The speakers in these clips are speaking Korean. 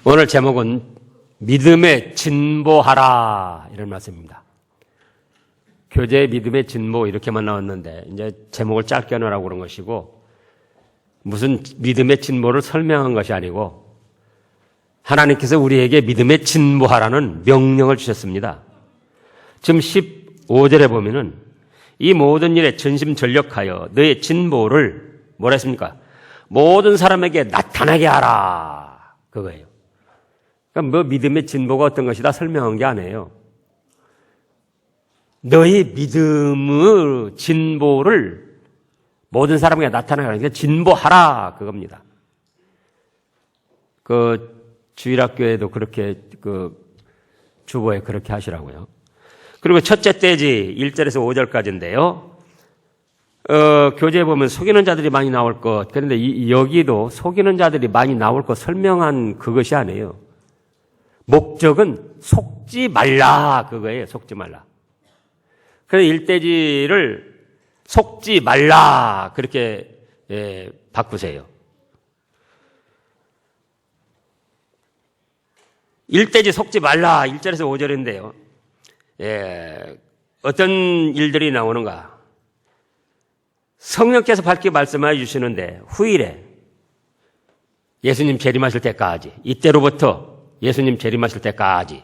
오늘 제목은 믿음에 진보하라 이런 말씀입니다. 교재에 믿음의 진보 이렇게만 나왔는데 이제 제목을 짧게 넣으라고 그런 것이고 무슨 믿음의 진보를 설명한 것이 아니고 하나님께서 우리에게 믿음의 진보하라는 명령을 주셨습니다. 지금 15절에 보면은 이 모든 일에 전심전력하여 너의 진보를 뭐라 했습니까? 모든 사람에게 나타나게 하라. 그거예요. 그러니까 뭐 믿음의 진보가 어떤 것이다 설명한 게 아니에요. 너의 믿음의 진보를 모든 사람에게 나타나게 하라. 진보하라. 그겁니다. 주일학교에도 그렇게 주보에 그렇게 하시라고요. 그리고 첫째 떼지 1절에서 5절까지인데요. 교재에 보면 속이는 자들이 많이 나올 것. 그런데 여기도 속이는 자들이 많이 나올 것 설명한 그것이 아니에요. 목적은 속지 말라. 그거예요. 속지 말라. 그래서 1대지를 속지 말라. 그렇게 바꾸세요. 1대지 속지 말라. 1절에서 5절인데요. 어떤 일들이 나오는가? 성령께서 밝게 말씀해 주시는데 후일에 예수님 재림하실 때까지 이때로부터 예수님 재림하실 때까지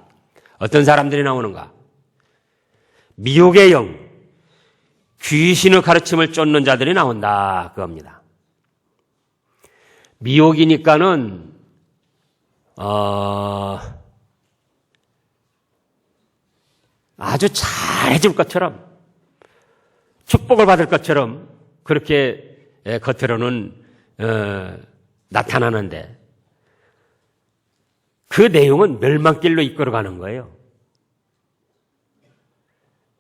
어떤 사람들이 나오는가? 미혹의 영, 귀신의 가르침을 쫓는 자들이 나온다. 그겁니다. 미혹이니까는 아주 잘해줄 것처럼 축복을 받을 것처럼 그렇게 겉으로는 나타나는데 그 내용은 멸망길로 이끌어가는 거예요.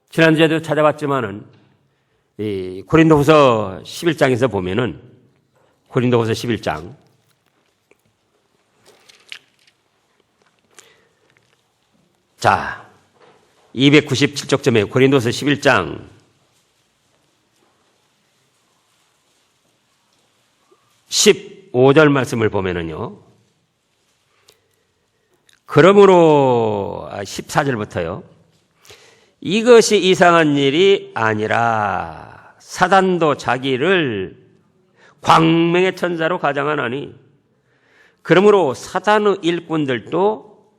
지난주에도 찾아봤지만은 이 고린도후서 11장에서 보면은 고린도후서 11장 자 297쪽점에 고린도서 11장 15절 말씀을 보면은요. 그러므로 14절부터요. 이것이 이상한 일이 아니라 사단도 자기를 광명의 천사로 가장하나니 그러므로 사단의 일꾼들도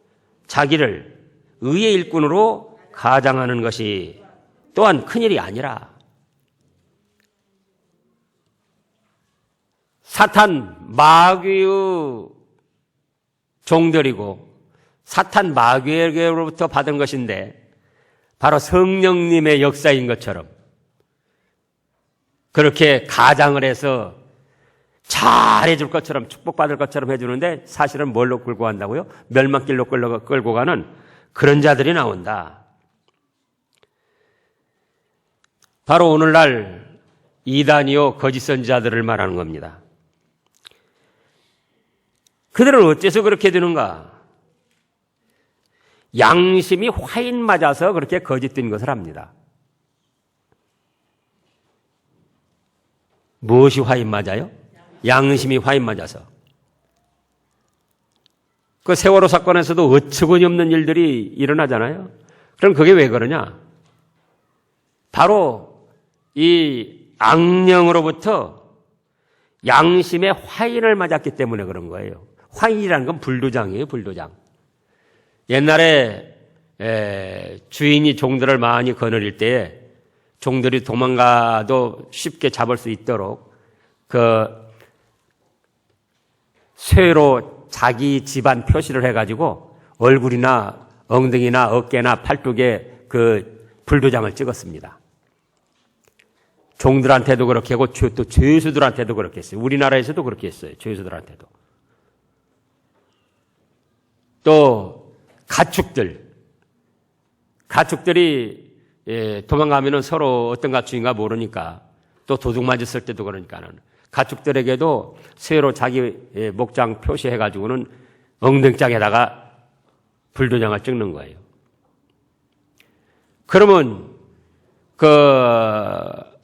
자기를 의의 일꾼으로 가장하는 것이 또한 큰일이 아니라 사탄 마귀의 종들이고 사탄 마귀에게로부터 받은 것인데 바로 성령님의 역사인 것처럼 그렇게 가장을 해서 잘해줄 것처럼 축복받을 것처럼 해주는데 사실은 뭘로 끌고 간다고요? 멸망길로 끌고 가는 그런 자들이 나온다. 바로 오늘날 이단이요 거짓 선지자들을 말하는 겁니다. 그들은 어째서 그렇게 되는가? 양심이 화인 맞아서 그렇게 거짓된 것을 합니다. 무엇이 화인 맞아요? 양심이 화인 맞아서. 그 세월호 사건에서도 어처구니 없는 일들이 일어나잖아요. 그럼 그게 왜 그러냐? 바로 이 악령으로부터 양심의 화인을 맞았기 때문에 그런 거예요. 화인이라는 건 불도장이에요, 불도장. 옛날에 주인이 종들을 많이 거느릴 때에 종들이 도망가도 쉽게 잡을 수 있도록 그 쇠로 자기 집안 표시를 해가지고 얼굴이나 엉덩이나 어깨나 팔뚝에 그 불도장을 찍었습니다. 종들한테도 그렇게 하고 또 죄수들한테도 그렇게 했어요. 우리나라에서도 그렇게 했어요. 죄수들한테도. 또 가축들이 도망가면은 서로 어떤 가축인가 모르니까 또 도둑 맞았을 때도 그러니까는 가축들에게도 쇠로 자기 목장 표시해가지고는 엉덩장에다가 불도장을 찍는 거예요. 그러면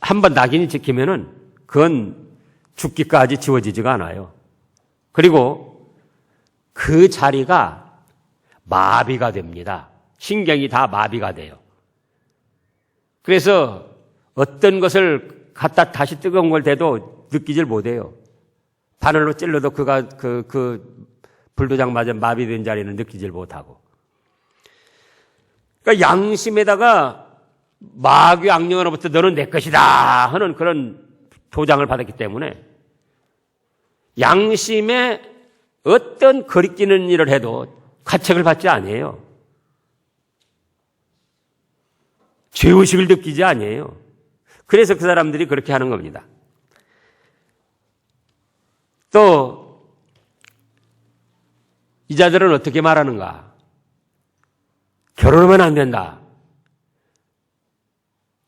한번 낙인이 찍히면은 그건 죽기까지 지워지지가 않아요. 그리고 그 그 자리가 마비가 됩니다. 신경이 다 마비가 돼요. 그래서 어떤 것을 갖다 다시 뜨거운 걸 대도 느끼질 못해요. 바늘로 찔러도 그 불도장 맞아 마비된 자리는 느끼질 못하고. 그러니까 양심에다가 마귀 악령으로부터 너는 내 것이다 하는 그런 도장을 받았기 때문에 양심에 어떤 거리끼는 일을 해도 가책을 받지 아니에요. 죄의식을 느끼지 아니에요. 그래서 그 사람들이 그렇게 하는 겁니다. 또 이 자들은 어떻게 말하는가? 결혼하면 안 된다.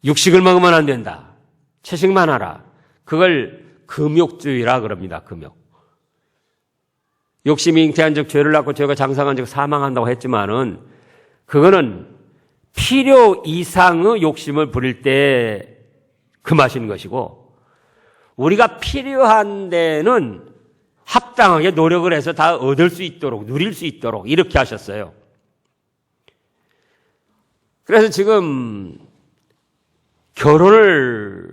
육식을 먹으면 안 된다. 채식만 하라. 그걸 금욕주의라 그럽니다. 금욕. 욕심이 잉태한 적 죄를 낳고 죄가 장성한 적 사망한다고 했지만은 그거는 필요 이상의 욕심을 부릴 때 금하신 것이고 우리가 필요한 데는 합당하게 노력을 해서 다 얻을 수 있도록 누릴 수 있도록 이렇게 하셨어요. 그래서 지금 결혼을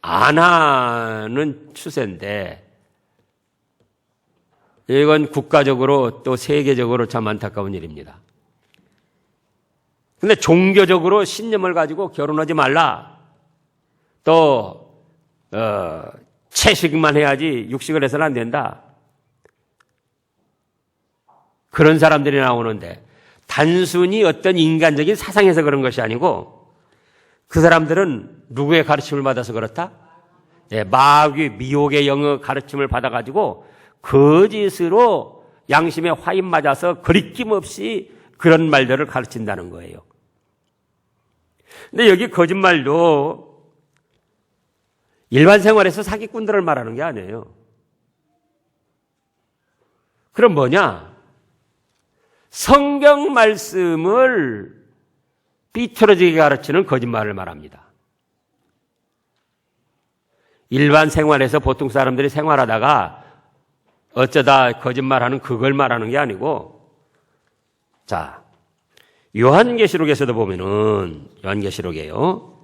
안 하는 추세인데 이건 국가적으로 또 세계적으로 참 안타까운 일입니다. 근데 종교적으로 신념을 가지고 결혼하지 말라. 또 채식만 해야지 육식을 해서는 안 된다. 그런 사람들이 나오는데 단순히 어떤 인간적인 사상에서 그런 것이 아니고 그 사람들은 누구의 가르침을 받아서 그렇다? 네, 마귀 미혹의 영의 가르침을 받아가지고 거짓으로 양심에 화인 맞아서 거리낌 없이 그런 말들을 가르친다는 거예요. 근데 여기 거짓말도 일반 생활에서 사기꾼들을 말하는 게 아니에요. 그럼 뭐냐? 성경 말씀을 삐뚤어지게 가르치는 거짓말을 말합니다. 일반 생활에서 보통 사람들이 생활하다가 어쩌다 거짓말하는 그걸 말하는 게 아니고 자, 요한계시록에서도 보면은 요한계시록이에요.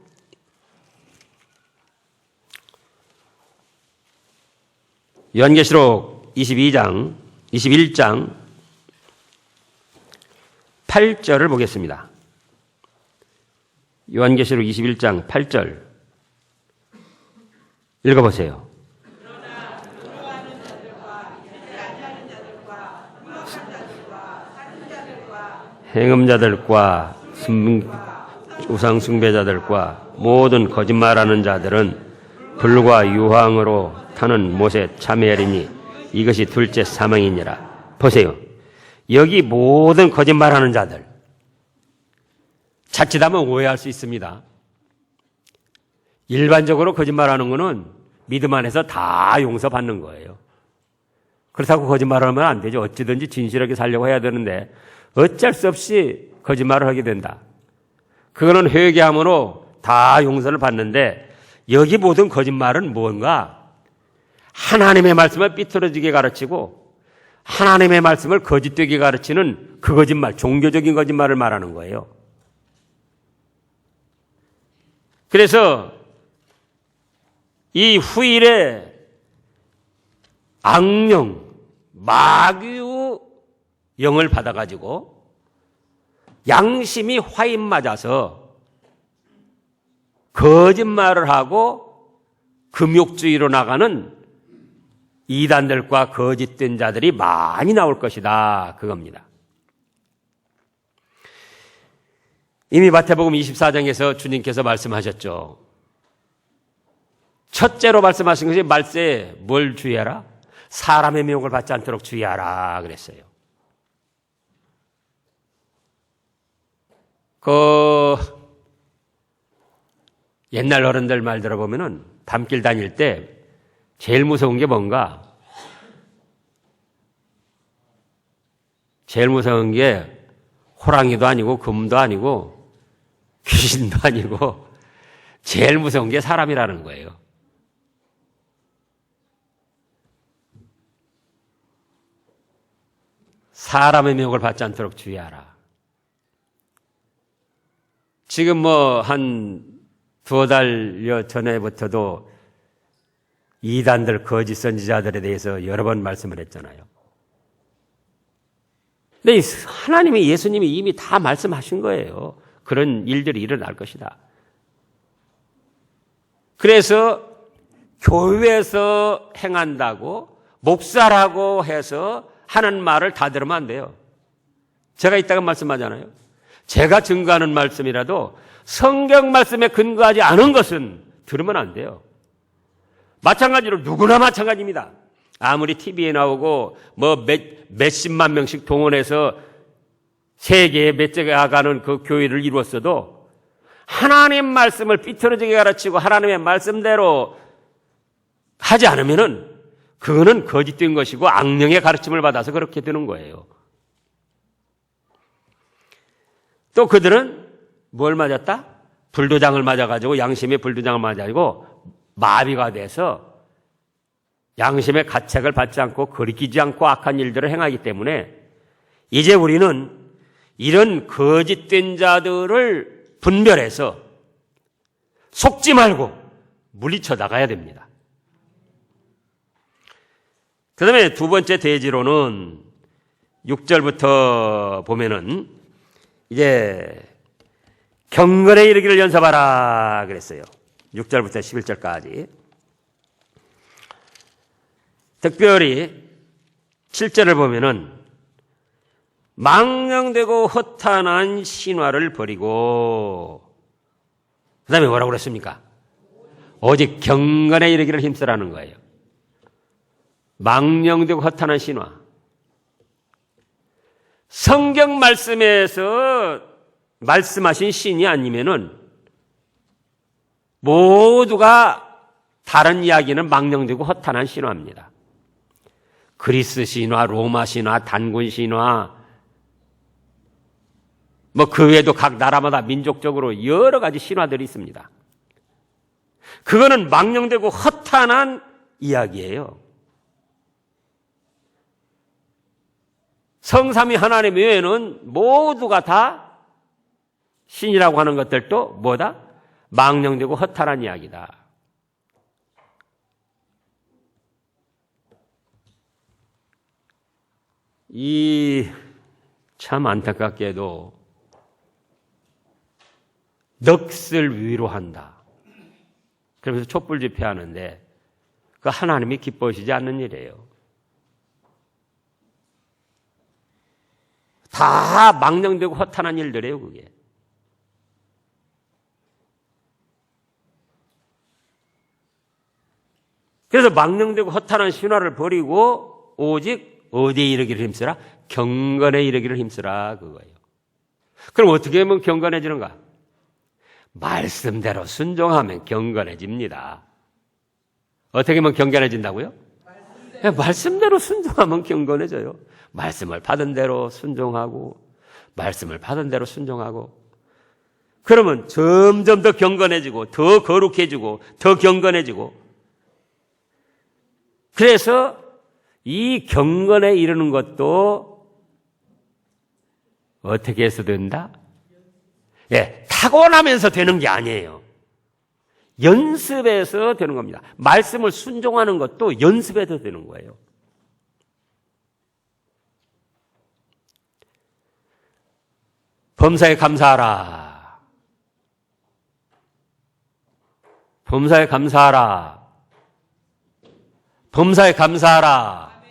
요한계시록 21장 8절을 보겠습니다. 요한계시록 21장 8절 읽어보세요. 행음자들과 우상 숭배자들과 모든 거짓말하는 자들은 불과 유황으로 타는 못에 참여하리니 이것이 둘째 사망이니라. 보세요. 여기 모든 거짓말하는 자들 자칫하면 오해할 수 있습니다. 일반적으로 거짓말하는 거는 믿음 안에서 다 용서받는 거예요. 그렇다고 거짓말하면 안 되죠. 어찌든지 진실하게 살려고 해야 되는데 어쩔 수 없이 거짓말을 하게 된다. 그거는 회개함으로 다 용서를 받는데 여기 모든 거짓말은 뭔가 하나님의 말씀을 삐뚤어지게 가르치고 하나님의 말씀을 거짓되게 가르치는 그 거짓말, 종교적인 거짓말을 말하는 거예요. 그래서 이 후일에 악령, 마귀의 영을 받아가지고 양심이 화인 맞아서 거짓말을 하고 금욕주의로 나가는 이단들과 거짓된 자들이 많이 나올 것이다. 그겁니다. 이미 마태복음 24장에서 주님께서 말씀하셨죠. 첫째로 말씀하신 것이 말세에 뭘 주의하라? 사람의 미혹을 받지 않도록 주의하라 그랬어요. 옛날 어른들 말 들어보면은 밤길 다닐 때 제일 무서운 게 뭔가? 제일 무서운 게 호랑이도 아니고 금도 아니고 귀신도 아니고 제일 무서운 게 사람이라는 거예요. 사람의 미혹을 받지 않도록 주의하라. 지금 한 2달 전에부터도 이단들 거짓 선지자들에 대해서 여러 번 말씀을 했잖아요. 근데 하나님이 예수님이 이미 다 말씀하신 거예요. 그런 일들이 일어날 것이다. 그래서 교회에서 행한다고 목사라고 해서 하는 말을 다 들으면 안 돼요. 제가 이따가 말씀하잖아요. 제가 증거하는 말씀이라도 성경 말씀에 근거하지 않은 것은 들으면 안 돼요. 마찬가지로 누구나 마찬가지입니다. 아무리 TV에 나오고 몇십만 명씩 동원해서 세계에 몇 개가 가는 그 교회를 이루었어도 하나님 말씀을 삐뚤어지게 가르치고 하나님의 말씀대로 하지 않으면은 그거는 거짓된 것이고 악령의 가르침을 받아서 그렇게 되는 거예요. 또 그들은 뭘 맞았다? 불도장을 맞아가지고 양심의 불도장을 맞아가지고 마비가 돼서 양심의 가책을 받지 않고 거리끼지 않고 악한 일들을 행하기 때문에 이제 우리는 이런 거짓된 자들을 분별해서 속지 말고 물리쳐 나가야 됩니다. 그 다음에 두 번째 대지로는 6절부터 보면은 이제 경건에 이르기를 연습하라 그랬어요. 6절부터 11절까지. 특별히 7절을 보면은 망령되고 허탄한 신화를 버리고 그 다음에 뭐라고 그랬습니까? 오직 경건에 이르기를 힘쓰라는 거예요. 망령되고 허탄한 신화. 성경 말씀에서 말씀하신 신이 아니면은 모두가 다른 이야기는 망령되고 허탄한 신화입니다. 그리스 신화, 로마 신화, 단군 신화, 그 외에도 각 나라마다 민족적으로 여러 가지 신화들이 있습니다. 그거는 망령되고 허탄한 이야기예요. 성삼위 하나님 외에는 모두가 다 신이라고 하는 것들도 뭐다? 망령되고 허탄한 이야기다. 참 안타깝게도 넋을 위로한다. 그러면서 촛불 집회하는데 그 하나님이 기뻐하시지 않는 일이에요. 다 망령되고 허탄한 일들이에요, 그게. 그래서 망령되고 허탄한 신화를 버리고 오직 어디에 이르기를 힘쓰라? 경건에 이르기를 힘쓰라, 그거예요. 그럼 어떻게 하면 경건해지는가? 말씀대로 순종하면 경건해집니다. 어떻게 하면 경건해진다고요? 말씀대로 순종하면 경건해져요. 말씀을 받은 대로 순종하고 말씀을 받은 대로 순종하고 그러면 점점 더 경건해지고 더 거룩해지고 더 경건해지고 그래서 이 경건에 이르는 것도 어떻게 해서 된다? 타고나면서 되는 게 아니에요. 연습해서 되는 겁니다. 말씀을 순종하는 것도 연습해서 되는 거예요. 범사에 감사하라. 범사에 감사하라. 범사에 감사하라.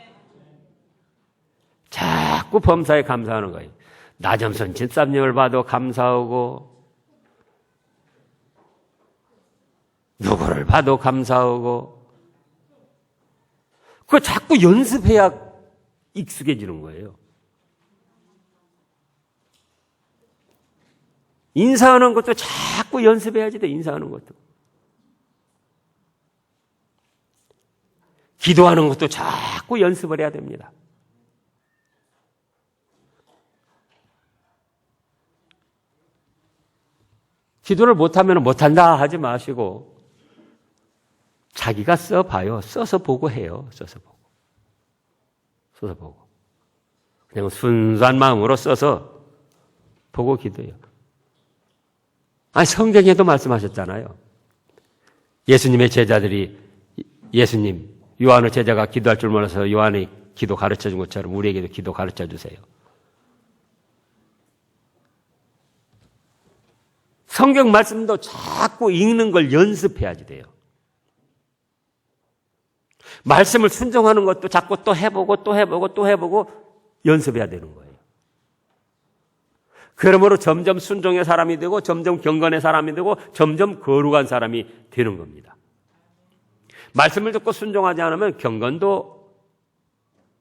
자꾸 범사에 감사하는 거예요. 나점선 집사님을 봐도 감사하고 누구를 봐도 감사하고 그거 자꾸 연습해야 익숙해지는 거예요. 인사하는 것도 자꾸 연습해야지 돼. 인사하는 것도. 기도하는 것도 자꾸 연습을 해야 됩니다. 기도를 못하면 못한다 하지 마시고 자기가 써봐요. 써서 보고 해요. 써서 보고. 그냥 순수한 마음으로 써서 보고 기도해요. 아니, 성경에도 말씀하셨잖아요. 예수님의 제자들이 예수님, 요한의 제자가 기도할 줄 몰라서 요한이 기도 가르쳐 준 것처럼 우리에게도 기도 가르쳐 주세요. 성경 말씀도 자꾸 읽는 걸 연습해야지 돼요. 말씀을 순종하는 것도 자꾸 또 해보고 또 해보고 또 해보고 연습해야 되는 거예요. 그러므로 점점 순종의 사람이 되고 점점 경건의 사람이 되고 점점 거룩한 사람이 되는 겁니다. 말씀을 듣고 순종하지 않으면 경건도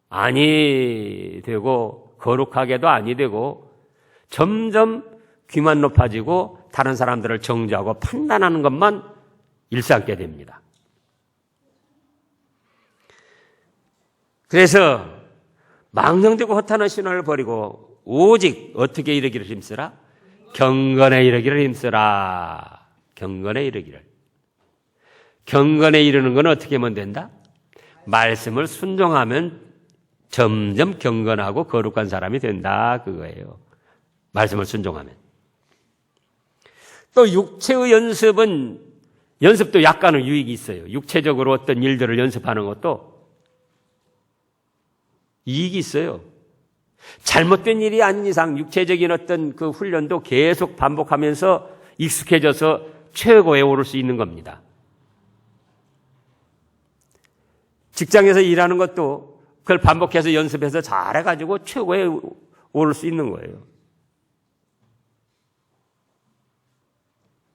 아니 되고 거룩하게도 아니 되고 점점 귀만 높아지고 다른 사람들을 정죄하고 판단하는 것만 일삼게 됩니다. 그래서 망령되고 허탄한 신화를 버리고 오직 어떻게 이르기를 힘쓰라? 경건에 이르기를 힘쓰라. 경건에 이르기를. 경건에 이르는 건 어떻게 하면 된다? 말씀을 순종하면 점점 경건하고 거룩한 사람이 된다. 그거예요. 말씀을 순종하면. 또 육체의 연습도 약간은 유익이 있어요. 육체적으로 어떤 일들을 연습하는 것도 이익이 있어요. 잘못된 일이 아닌 이상 육체적인 어떤 그 훈련도 계속 반복하면서 익숙해져서 최고에 오를 수 있는 겁니다. 직장에서 일하는 것도 그걸 반복해서 연습해서 잘해가지고 최고에 오를 수 있는 거예요.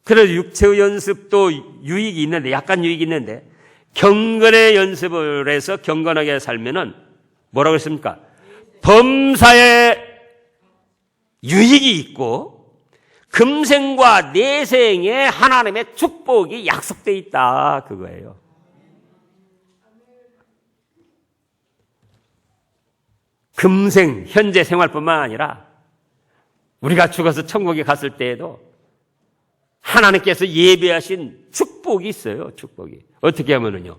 그래서 육체의 연습도 유익이 있는데, 약간 유익이 있는데, 경건의 연습을 해서 경건하게 살면은 뭐라고 했습니까? 범사에 유익이 있고 금생과 내생에 하나님의 축복이 약속되어 있다. 그거예요. 금생, 현재 생활뿐만 아니라 우리가 죽어서 천국에 갔을 때에도 하나님께서 예배하신 축복이 있어요. 축복이. 어떻게 하면은요.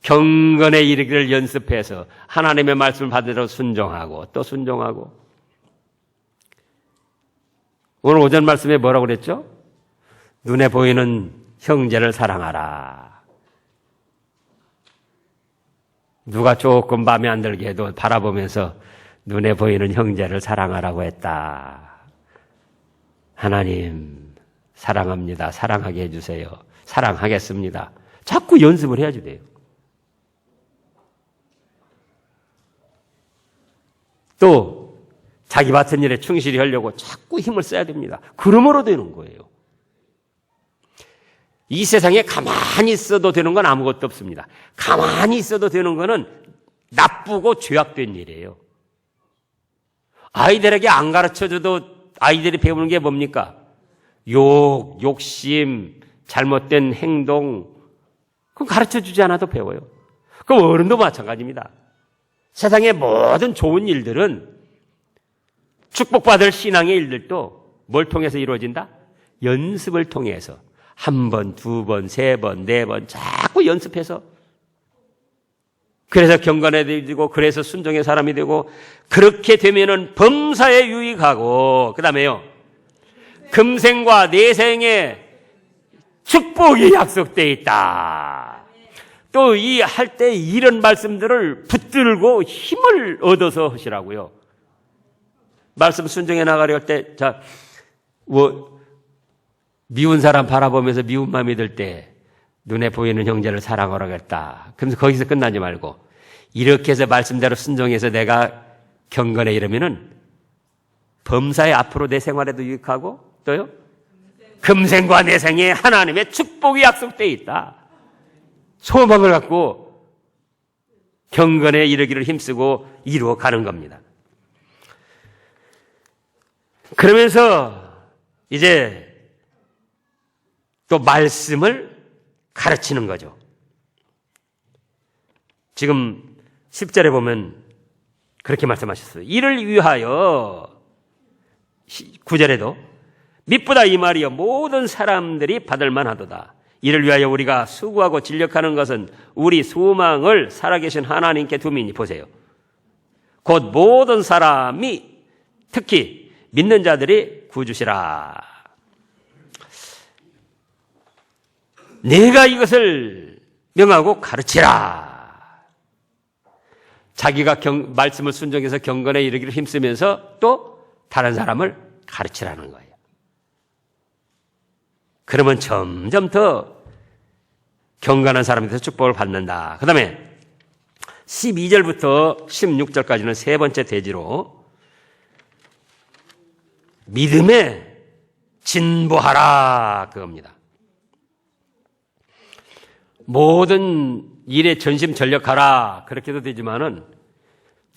경건에 이르기를 연습해서 하나님의 말씀을 받으러 순종하고 또 순종하고. 오늘 오전 말씀에 뭐라고 그랬죠? 눈에 보이는 형제를 사랑하라. 누가 조금 마음에 안 들게 해도 바라보면서 눈에 보이는 형제를 사랑하라고 했다. 하나님 사랑합니다. 사랑하게 해주세요. 사랑하겠습니다. 자꾸 연습을 해야지 돼요. 또 자기 맡은 일에 충실히 하려고 자꾸 힘을 써야 됩니다. 그러므로 되는 거예요. 이 세상에 가만히 있어도 되는 건 아무것도 없습니다. 가만히 있어도 되는 거는 나쁘고 죄악된 일이에요. 아이들에게 안 가르쳐줘도 아이들이 배우는 게 뭡니까? 욕심, 잘못된 행동, 그건 가르쳐주지 않아도 배워요. 그럼 어른도 마찬가지입니다. 세상의 모든 좋은 일들은 축복받을 신앙의 일들도 뭘 통해서 이루어진다? 연습을 통해서 한 번, 두 번, 세 번, 네 번 자꾸 연습해서 그래서 경건해지고 그래서 순종의 사람이 되고 그렇게 되면은 범사에 유익하고 그 다음에요. 금생과 내생에 축복이 약속되어 있다. 또 이 할 때 이런 말씀들을 붙들고 힘을 얻어서 하시라고요. 말씀 순종해 나가려 할 때, 미운 사람 바라보면서 미운 마음이 들 때 눈에 보이는 형제를 사랑하라겠다. 그러면서 거기서 끝나지 말고 이렇게 해서 말씀대로 순종해서 내가 경건에 이르면은 범사에 앞으로 내 생활에도 유익하고 또요 금생과 내생에 하나님의 축복이 약속되어 있다. 소망을 갖고 경건에 이르기를 힘쓰고 이루어 가는 겁니다. 그러면서 이제 또 말씀을 가르치는 거죠. 지금 10절에 보면 그렇게 말씀하셨어요. 이를 위하여 9절에도 미쁘다 이 말이여 모든 사람들이 받을 만하도다. 이를 위하여 우리가 수고하고 진력하는 것은 우리 소망을 살아계신 하나님께 두미니 보세요. 곧 모든 사람이 특히 믿는 자들이 구주시라. 내가 이것을 명하고 가르치라. 자기가 말씀을 순종해서 경건에 이르기를 힘쓰면서 또 다른 사람을 가르치라는 거예요. 그러면 점점 더 경건한 사람이 돼서 축복을 받는다. 그 다음에 12절부터 16절까지는 세 번째 대지로 믿음에 진보하라 그겁니다. 모든 일에 전심전력하라 그렇게도 되지만은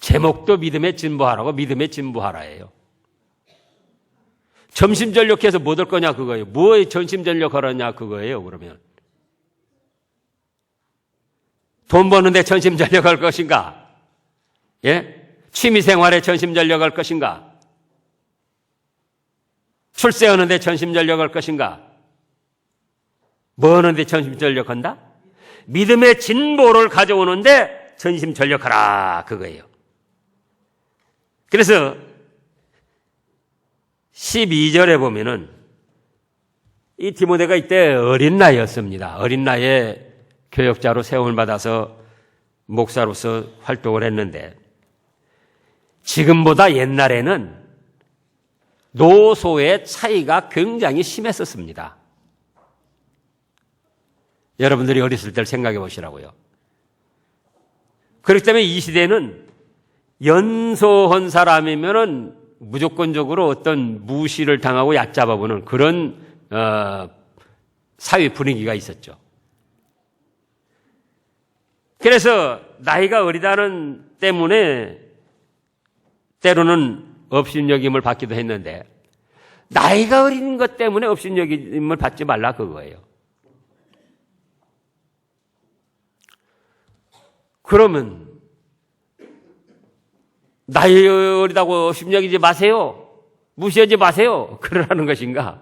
제목도 믿음에 진보하라고 믿음에 진보하라예요. 전심전력해서 뭐 될 거냐 그거예요. 뭐에 전심전력하라냐 그거예요. 그러면 돈 버는데 전심전력할 것인가? 예? 취미생활에 전심전력할 것인가? 출세하는데 전심전력할 것인가? 뭐 하는데 전심전력한다? 믿음의 진보를 가져오는데 전심전력하라 그거예요. 그래서 12절에 보면은 이 디모데가 이때 어린 나이였습니다. 어린 나이에 교역자로 세움을 받아서 목사로서 활동을 했는데 지금보다 옛날에는 노소의 차이가 굉장히 심했었습니다. 여러분들이 어렸을 때를 생각해 보시라고요. 그렇기 때문에 이 시대는 연소한 사람이면은 무조건적으로 어떤 무시를 당하고 얕잡아보는 그런 사회 분위기가 있었죠. 그래서 나이가 어리다는 때문에 때로는 업신여김을 받기도 했는데 나이가 어린 것 때문에 업신여김을 받지 말라 그거예요. 그러면 나이 어리다고 업신여기지 마세요. 무시하지 마세요. 그러라는 것인가?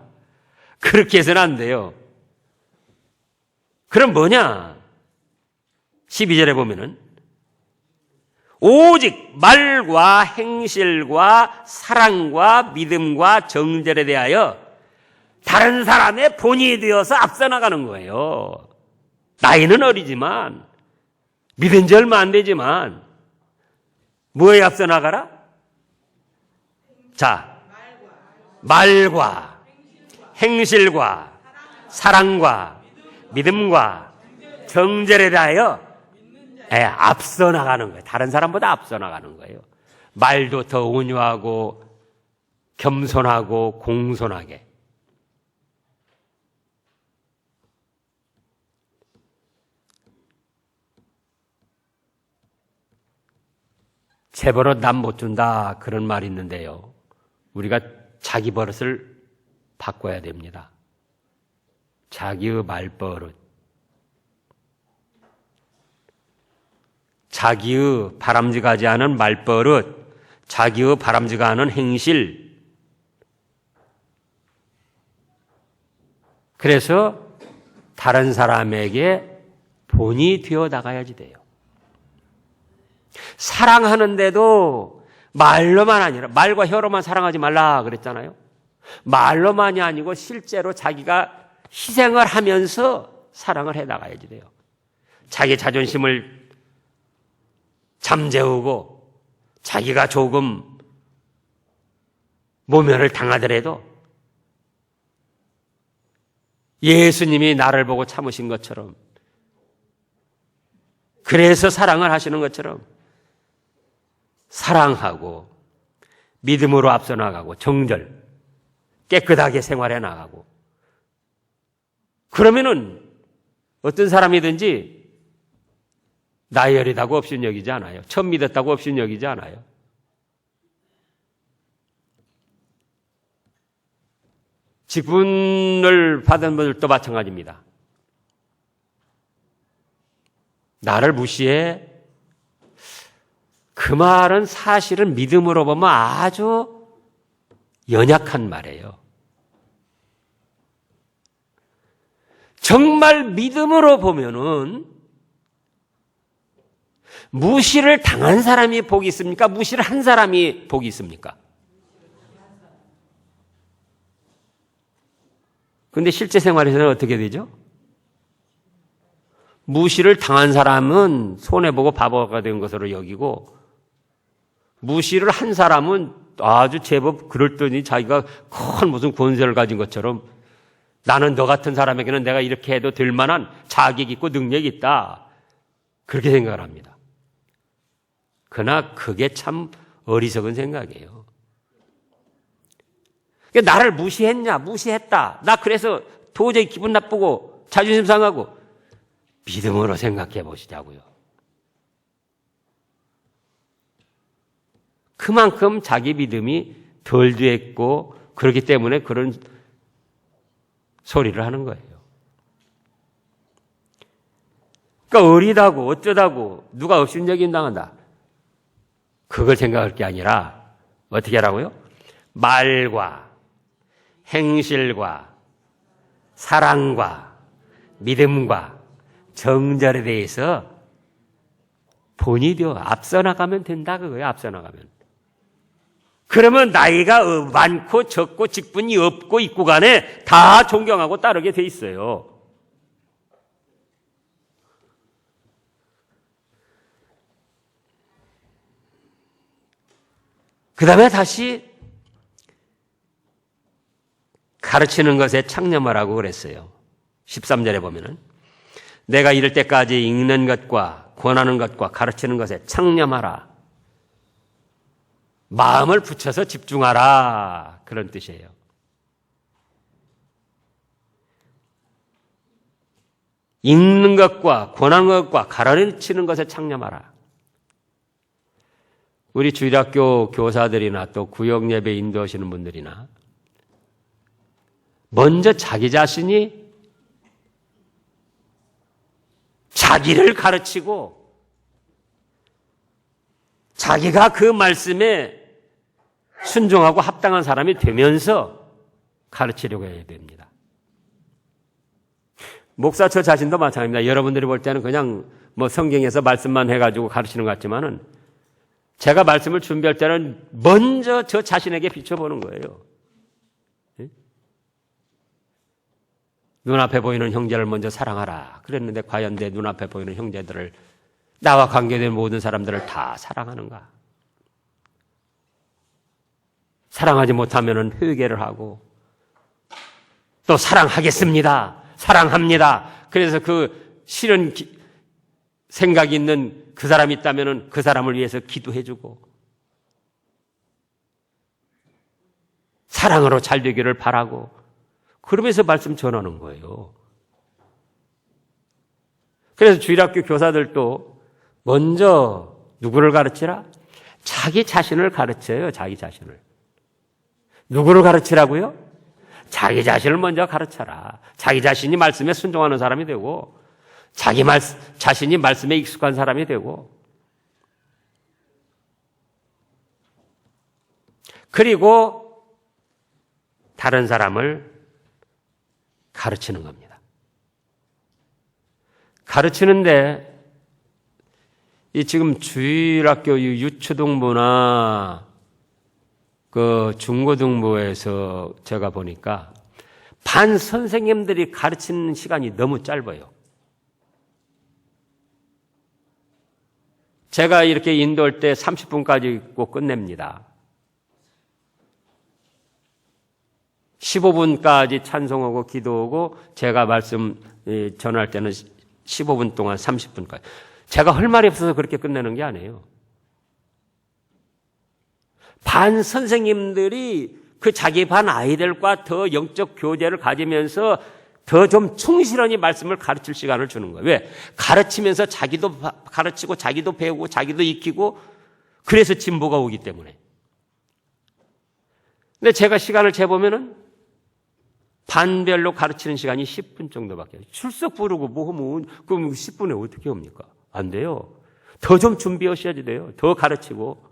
그렇게 해서는 안 돼요. 그럼 뭐냐? 12절에 보면은 오직 말과 행실과 사랑과 믿음과 정절에 대하여 다른 사람의 본이 되어서 앞서 나가는 거예요. 나이는 어리지만 믿은 지 얼마 안 되지만 뭐에 앞서 나가라? 자, 말과 행실과 사랑과 믿음과 정절에 대하여 앞서 나가는 거예요. 다른 사람보다 앞서 나가는 거예요. 말도 더 온유하고 겸손하고 공손하게. 재버릇 남 못 준다 그런 말이 있는데요. 우리가 자기 버릇을 바꿔야 됩니다. 자기의 말버릇. 자기의 바람직하지 않은 말버릇, 자기의 바람직하는 행실. 그래서 다른 사람에게 본이 되어 나가야지 돼요. 사랑하는데도 말로만 아니라 말과 혀로만 사랑하지 말라 그랬잖아요. 말로만이 아니고 실제로 자기가 희생을 하면서 사랑을 해 나가야지 돼요. 자기 자존심을 잠재우고 자기가 조금 모면을 당하더라도 예수님이 나를 보고 참으신 것처럼 그래서 사랑을 하시는 것처럼 사랑하고 믿음으로 앞서 나가고 정절 깨끗하게 생활해 나가고 그러면은 어떤 사람이든지 나이 어리다고 업신여기지 않아요. 처음 믿었다고 업신여기지 않아요. 직분을 받은 분들도 마찬가지입니다. 나를 무시해? 그 말은 사실은 믿음으로 보면 아주 연약한 말이에요. 정말 믿음으로 보면은 무시를 당한 사람이 복이 있습니까? 무시를 한 사람이 복이 있습니까? 근데 실제 생활에서는 어떻게 되죠? 무시를 당한 사람은 손해보고 바보가 된 것으로 여기고, 무시를 한 사람은 아주 제법 그럴더니 자기가 큰 무슨 권세를 가진 것처럼 나는 너 같은 사람에게는 내가 이렇게 해도 될 만한 자격이 있고 능력이 있다. 그렇게 생각을 합니다. 그러나 그게 참 어리석은 생각이에요. 나를 무시했냐? 무시했다. 나 그래서 도저히 기분 나쁘고 자존심 상하고, 믿음으로 생각해 보시자고요. 그만큼 자기 믿음이 덜 됐고 그렇기 때문에 그런 소리를 하는 거예요. 그러니까 어리다고 어쩌다고 누가 업신여김 당한다. 그걸 생각할 게 아니라 어떻게 하라고요? 말과 행실과 사랑과 믿음과 정절에 대해서 본이 되어 앞서 나가면 된다 그거예요. 앞서 나가면. 그러면 나이가 많고 적고 직분이 없고 있고 간에 다 존경하고 따르게 돼 있어요. 그 다음에 다시 가르치는 것에 창념하라고 그랬어요. 13절에 보면은 내가 이럴 때까지 읽는 것과 권하는 것과 가르치는 것에 창념하라. 마음을 붙여서 집중하라. 그런 뜻이에요. 읽는 것과 권하는 것과 가르치는 것에 창념하라. 우리 주일학교 교사들이나 또 구역예배 인도하시는 분들이나 먼저 자기 자신이 자기를 가르치고 자기가 그 말씀에 순종하고 합당한 사람이 되면서 가르치려고 해야 됩니다. 목사 저 자신도 마찬가지입니다. 여러분들이 볼 때는 그냥 뭐 성경에서 말씀만 해가지고 가르치는 것 같지만은 제가 말씀을 준비할 때는 먼저 저 자신에게 비춰보는 거예요. 눈앞에 보이는 형제를 먼저 사랑하라. 그랬는데 과연 내 눈앞에 보이는 형제들을, 나와 관계된 모든 사람들을 다 사랑하는가? 사랑하지 못하면 회개를 하고 또 사랑하겠습니다. 사랑합니다. 그래서 그 싫은 생각이 있는 그 사람이 있다면 그 사람을 위해서 기도해주고 사랑으로 잘 되기를 바라고 그러면서 말씀 전하는 거예요. 그래서 주일학교 교사들도 먼저 누구를 가르치라? 자기 자신을 가르쳐요. 자기 자신을. 누구를 가르치라고요? 자기 자신을 먼저 가르쳐라. 자기 자신이 말씀에 순종하는 사람이 되고 자신이 말씀에 익숙한 사람이 되고 그리고 다른 사람을 가르치는 겁니다. 가르치는데 이 지금 주일학교 유초등부나 그 중고등부에서 제가 보니까 반 선생님들이 가르치는 시간이 너무 짧아요. 제가 이렇게 인도할 때 30분까지 있고 끝냅니다. 15분까지 찬송하고 기도하고 제가 말씀 전할 때는 15분 동안 30분까지. 제가 할 말이 없어서 그렇게 끝내는 게 아니에요. 반 선생님들이 그 자기 반 아이들과 더 영적 교제를 가지면서 더 좀 충실하게 말씀을 가르칠 시간을 주는 거예요. 왜? 가르치면서 자기도 가르치고 자기도 배우고 자기도 익히고 그래서 진보가 오기 때문에. 근데 제가 시간을 재보면은 반별로 가르치는 시간이 10분 정도밖에. 출석 부르고 뭐 하면 그럼 10분에 어떻게 합니까? 안 돼요. 더 좀 준비하셔야 돼요. 더 가르치고.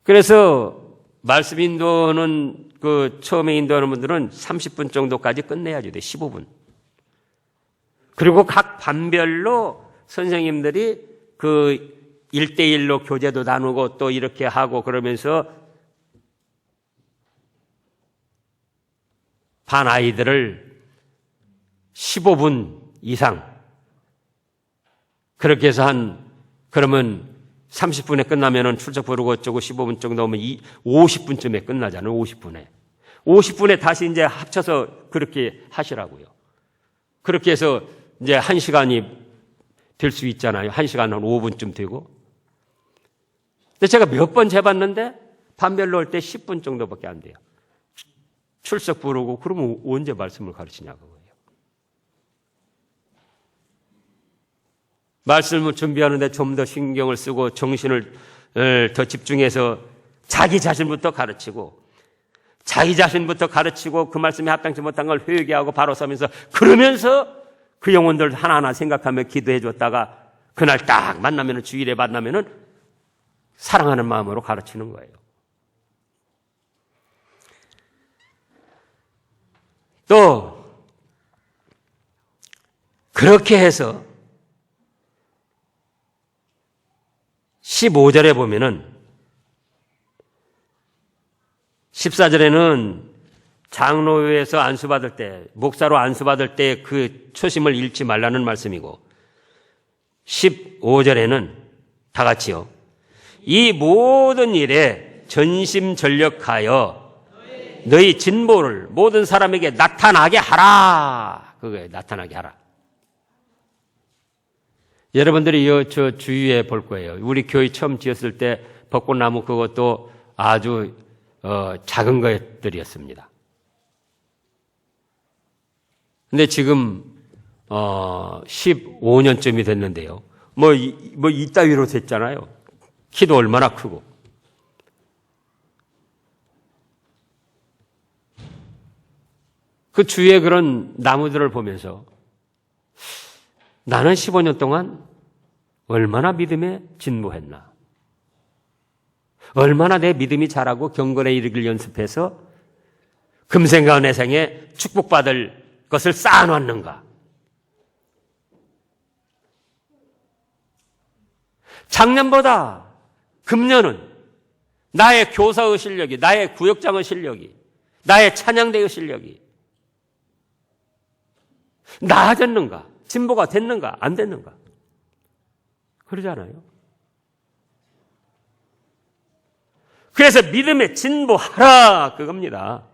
그래서 말씀 인도는 처음에 인도하는 분들은 30분 정도까지 끝내야죠. 15분. 그리고 각 반별로 선생님들이 그 1대1로 교재도 나누고 또 이렇게 하고 그러면서 반 아이들을 15분 이상 그렇게 해서 그러면 30분에 끝나면은 출석 부르고 어쩌고 15분 정도 오면 50분쯤에 끝나잖아요. 50분에. 50분에 다시 이제 합쳐서 그렇게 하시라고요. 그렇게 해서 이제 1시간이 될 수 있잖아요. 1시간 한 5분쯤 되고. 근데 제가 몇 번 재봤는데 반별로 할 때 10분 정도밖에 안 돼요. 출석 부르고 그러면 언제 말씀을 가르치냐고. 말씀을 준비하는데 좀 더 신경을 쓰고 정신을 더 집중해서 자기 자신부터 가르치고 그 말씀에 합당치 못한 걸 회개하고 바로 서면서 그러면서 그 영혼들 하나하나 생각하며 기도해 줬다가 그날 딱 만나면은 주일에 만나면은 사랑하는 마음으로 가르치는 거예요. 또 그렇게 해서 15절에 보면은 14절에는 장로회에서 안수받을 때, 목사로 안수받을 때 그 초심을 잃지 말라는 말씀이고 15절에는 다 같이요. 이 모든 일에 전심전력하여 너희 진보를 모든 사람에게 나타나게 하라. 그거예요. 나타나게 하라. 여러분들이 저 주위에 볼 거예요. 우리 교회 처음 지었을 때 벚꽃나무 그것도 아주 작은 것들이었습니다. 근데 지금 15년쯤이 됐는데요. 뭐 이따위로 됐잖아요. 키도 얼마나 크고. 그 주위에 그런 나무들을 보면서 나는 15년 동안 얼마나 믿음에 진보했나. 얼마나 내 믿음이 자라고 경건에 이르길 연습해서 금생과 내생에 축복받을 것을 쌓아놨는가. 작년보다 금년은 나의 교사의 실력이, 나의 구역장의 실력이, 나의 찬양대의 실력이 나아졌는가? 진보가 됐는가? 안 됐는가? 그러잖아요. 그래서 믿음에 진보하라 그겁니다.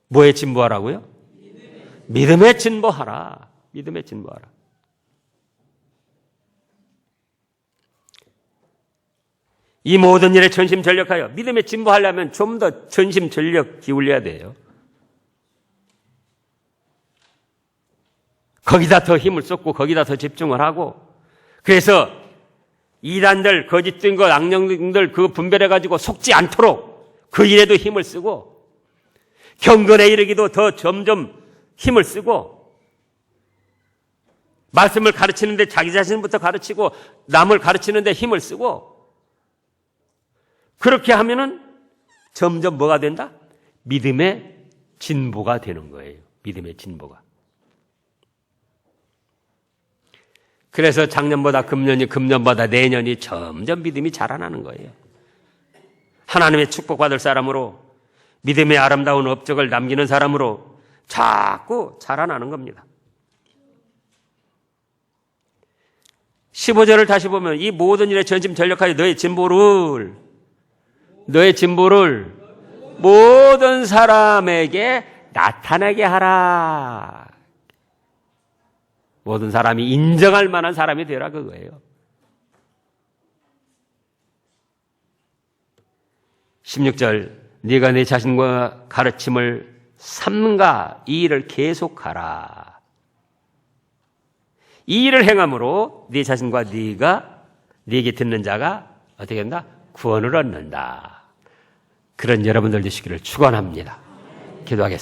뭐에 진보하라고요? 믿음에 진보하라. 믿음에 진보하라. 이 모든 일에 전심전력하여 믿음에 진보하려면 좀 더 전심전력 기울여야 돼요. 거기다 더 힘을 쏟고 거기다 더 집중을 하고 그래서 이단들, 거짓된 것, 악령들 그거 분별해가지고 속지 않도록 그 일에도 힘을 쓰고 경건에 이르기도 더 점점 힘을 쓰고 말씀을 가르치는데 자기 자신부터 가르치고 남을 가르치는데 힘을 쓰고 그렇게 하면은 점점 뭐가 된다? 믿음의 진보가 되는 거예요. 믿음의 진보가. 그래서 작년보다 금년이, 금년보다 내년이 점점 믿음이 자라나는 거예요. 하나님의 축복받을 사람으로 믿음의 아름다운 업적을 남기는 사람으로 자꾸 자라나는 겁니다. 15절을 다시 보면 이 모든 일에 전심전력하여 너의 진보를 모든 사람에게 나타나게 하라. 모든 사람이 인정할 만한 사람이 되라 그거예요. 16절 네가 내 자신과 가르침을 삼는가 이 일을 계속하라. 이 일을 행함으로 네 자신과 네게 듣는 자가 어떻게 된다? 구원을 얻는다. 그런 여러분들 되시기를 축원합니다. 기도하겠습니다.